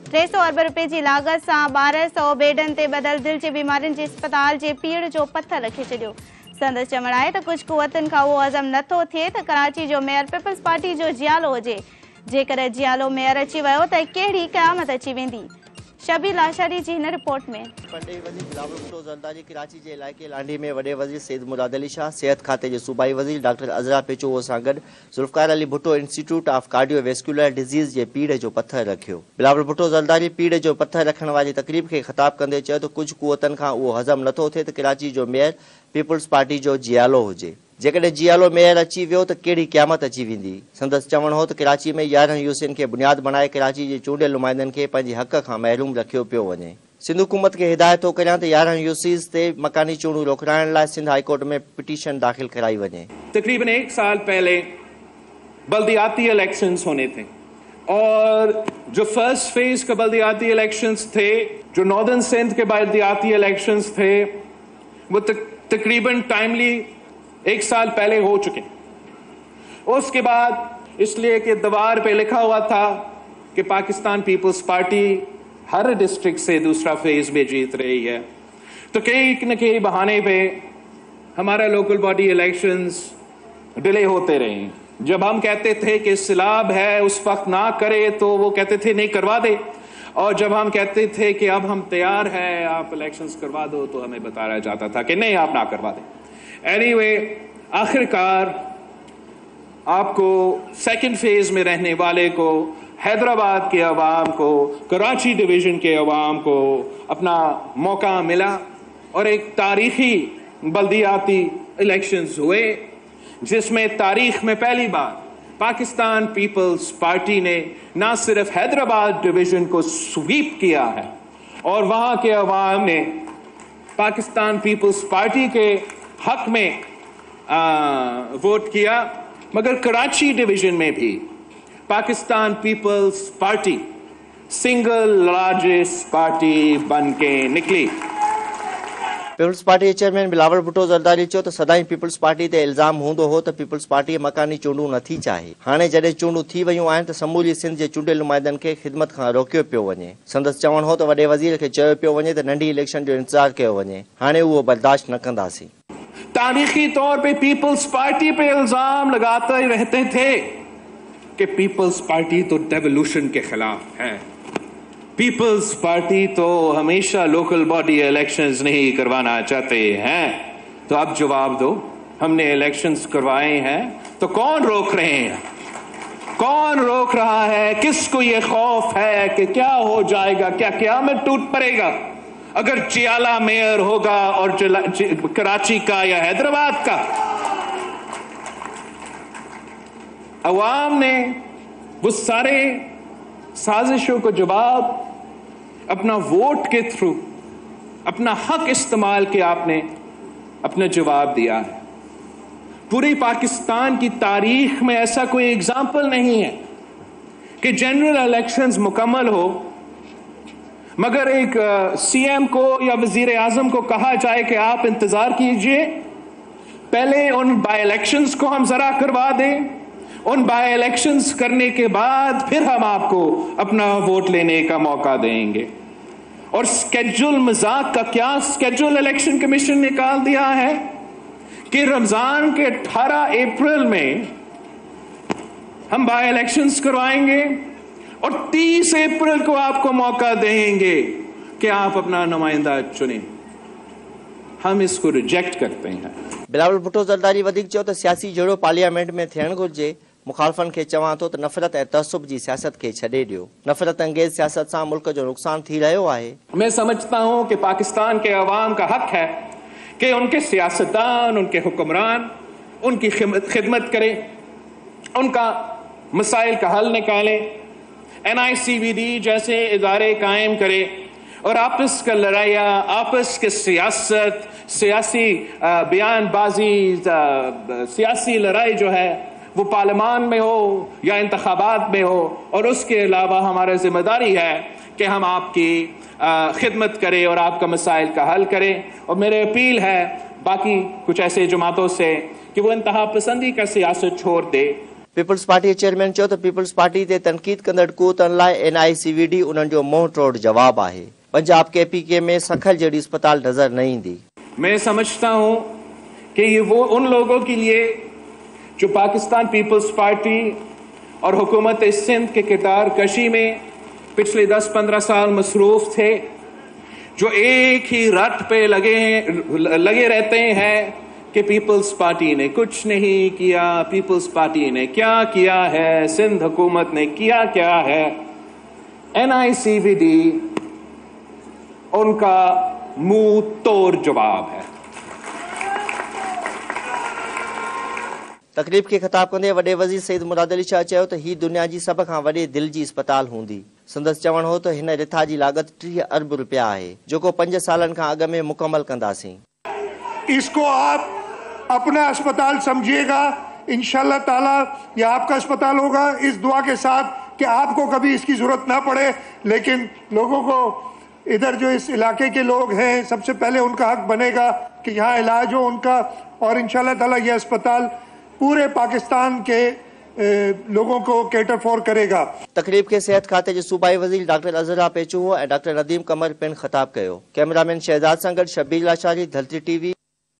300 अरब रुपए की लागत से 1200 बेडन से बदल दिल की बीमारियों के अस्पताल के पीड़ जो पत्थर रखे छो। संदस चवण है तो कुछ कुवतन का वो हज़म नथो थे तो कराची जो मेयर पीपल्स पार्टी जो जियालो हुए जेकर जियालो मेयर अची वो तो कड़ी क़यामत अची वेंदी। शबीर लाशारी जी हिन रिपोर्ट में। पंडे वज़ीर बिलावल भुट्टो ज़रदारी कराची के इलाके लांडी में वडे वज़ीर सैयद मुराद अली शाह, सेहत खाते के सूबाई वज़ीर डॉक्टर अज़रा पेचो सां गॾु Zulfikar Ali Bhutto institute of cardiovascular disease के पीड़ जो पत्थर रखियो। बिलावल भुट्टो ज़रदारी पीड़ जो पत्थर रखण वाली तकरीब के ख़िताब कंदे चयो तो कुछ कुवतन खां उहो हज़म नथो थे तो कराची जो मेयर पीपल्स पार्टी जो जियालो हुजे। जेकॾहिं जियालो मेयर अची वियो तो कहिड़ी क़यामत अची वेंदी। संदसि चवण हो तो कराची में 11 यूसीन के बुनियाद बनाए कराची के चूंडियल नुमाइंदनि खे पंहिंजे हक़ खां महरूम रखियो पियो वञे। सिंध हुकूमत के हिदायत थो करियां तो 11 यूसीज़ ते मकानी चूंडूं रोकराइण लाइ सिंध हाई कोर्ट में पिटीशन दाखिल कराई वञे। तकरीबन 1 साल पहले बल्दियाती इलेक्शंस होने थे और जो फर्स्ट फेज के बल्दियाती इलेक्शंस थे, जो नॉर्दर्न सिंध के बल्दियाती इलेक्शंस थे, वो तकरीबन टाइमली 1 साल पहले हो चुके। उसके बाद इसलिए कि दीवार पे लिखा हुआ था कि पाकिस्तान पीपल्स पार्टी हर डिस्ट्रिक्ट से दूसरा फेज में जीत रही है, तो कई न कई बहाने पे हमारा लोकल बॉडी इलेक्शंस डिले होते रहे। जब हम कहते थे कि सिलाब है उस वक्त ना करे तो वो कहते थे नहीं करवा दे, और जब हम कहते थे कि अब हम तैयार हैं आप इलेक्शंस करवा दो तो हमें बताया जाता था कि नहीं आप ना करवा दें। एनीवे आखिरकार आपको सेकंड फेज में रहने वाले को, हैदराबाद के अवाम को, कराची डिवीजन के अवाम को अपना मौका मिला और एक तारीखी बल्दियाती इलेक्शंस हुए जिसमें तारीख में पहली बार पाकिस्तान पीपल्स पार्टी ने ना सिर्फ हैदराबाद डिवीजन को स्वीप किया है और वहां के अवाम ने पाकिस्तान पीपल्स पार्टी के हक में वोट किया, मगर कराची डिवीजन में भी Pakistan peoples party single largest party बन के निकली। Peoples party chairman Bilawal Bhutto Zardari चयो तो सदाई पीपल्स पार्टी ते इल्ज़ाम हूंदो हो तो पीपल्स पार्टी मकानी चूंडूं नथी चाहे। हाणे जॾहिं चूंडूं थी वयूं आहिनि त समूरी सिंध जे चूंडियल नुमाइंदनि खे ख़िदमत खां रोकियो पियो वञे। संदसि चवण हो तो वॾे वज़ीर खे चयो पियो वञे त नंढी इलेक्शन जो इंतज़ारु कयो वञे, हाणे उहो बर्दाश्त न कंदासीं। तारीखी तौर पे पीपल्स पार्टी पे इल्जाम लगाते रहते थे कि पीपल्स पार्टी तो डेवोल्यूशन के खिलाफ है, पीपल्स पार्टी तो हमेशा लोकल बॉडी इलेक्शंस नहीं करवाना चाहते हैं। तो अब जवाब दो, हमने इलेक्शंस करवाए हैं तो कौन रोक रहे हैं, कौन रोक रहा है? किसको ये खौफ है कि क्या हो जाएगा, क्या क़यामत टूट पड़ेगा अगर जियाला मेयर होगा और कराची का या हैदराबाद का? अवाम ने वो सारे साजिशों को जवाब अपना वोट के थ्रू, अपना हक इस्तेमाल के आपने अपना जवाब दिया है। पूरी पाकिस्तान की तारीख में ऐसा कोई एग्जाम्पल नहीं है कि जनरल इलेक्शंस मुकम्मल हो मगर एक सीएम को या वजीर आजम को कहा जाए कि आप इंतजार कीजिए, पहले उन बाई इलेक्शंस को हम जरा करवा दें, उन बाई इलेक्शंस करने के बाद फिर हम आपको अपना वोट लेने का मौका देंगे। और स्केड्यूल मजाक का क्या स्केड्यूल इलेक्शन कमीशन ने निकाल दिया है कि रमजान के 18 अप्रैल में हम बाई इलेक्शंस करवाएंगे और 30 अप्रैल को आपको मौका देंगे कि आप अपना नुमाइंदा चुनें। हम इसको रिजेक्ट करते हैं। बिलावल भुट्टो ज़रदारी वधीक चयो तो सियासी जहिड़ो पार्लियामेंट में थियण घुरिजे। मुखालफ़न खे चवां थो त नफ़रत ऐं तअस्सुब जी सियासत खे छॾे ॾियो। नफ़रत अंगेज़ सियासत सां मुल्क जो नुक़सान थी रहियो आहे। मैं समझता हूं कि पाकिस्तान के अवाम का हक है कि उनके सियासतदान, उनके हुक्मरान उनकी खिदमत करें, उनका मसाइल का हल निकालें, NICVD जैसे इदारे कायम करें और आपस का लड़ाइया, आपस के सियासत, सियासी बयानबाजी, सियासी लड़ाई जो है वो पार्लियामान में हो या इंतखाबात में हो। और उसके अलावा हमारा जिम्मेदारी है कि हम आपकी खिदमत करें और आपका मसाइल का हल करें। और मेरी अपील है बाकी कुछ ऐसे जमातों से कि वो इंतहा पसंदी का सियासत छोड़ दे। पीपल्स पार्टी चेयरमैन चयो त पीपल्स पार्टी ते तनक़ीद कंदड़ क़ुवतनि लाइ NICVD उन्हनि जो मुंहुं तोड़ जवाब आहे। पंजाब KPK में सखल जहिड़ी अस्पताल नज़र न ईंदी। मैं समझता हूं कि ये वो उन लोगों के लिए जो पाकिस्तान पीपल्स पार्टी और हुकूमत सिंध के किरदार कशी में पिछले 10-15 साल मसरूफ थे, जो एक ही रट पे लगे रहते हैं कि पीपल्स पार्टी ने कुछ नहीं किया, पीपल्स पार्टी ने क्या किया है, सिंध हुकूमत ने किया क्या है। NICVD उनका मुंह तोड़ जवाब है। तकरीब के खिताब कंदे वॾे वज़ीर सईद मुराद अली शाह चयो त ही दुनिया जी सभ खां वॾे दिल जी अस्पताल हूंदी। संदसि चवणु हो त हिन रिथा जी लाॻत 30 अरब रुपया आहे, जेको 5 सालनि खां अॻु में मुकमल कंदासीं। इसको आप अपना अस्पताल समझिएगा, इंशाल्लाह ताला ये आपका अस्पताल होगा, इस दुआ के साथ कि आपको कभी इसकी जरूरत ना पड़े। लेकिन लोगों को इधर जो इस इलाके के लोग हैं, सबसे पहले उनका हक बनेगा कि यहाँ इलाज हो उनका, और इंशाल्लाह ताला ये अस्पताल पूरे पाकिस्तान के लोगों को कैटर फॉर करेगा। तकरीब के सेहत खाते जे सूबाई वज़ीर डॉक्टर अज़रा पेचूहो ऐं डॉक्टर नदीम कमर पिण ख़िताब कयो। कैमरामैन शहजाद सां गॾु शब्बीर लाशारी, धरती TV।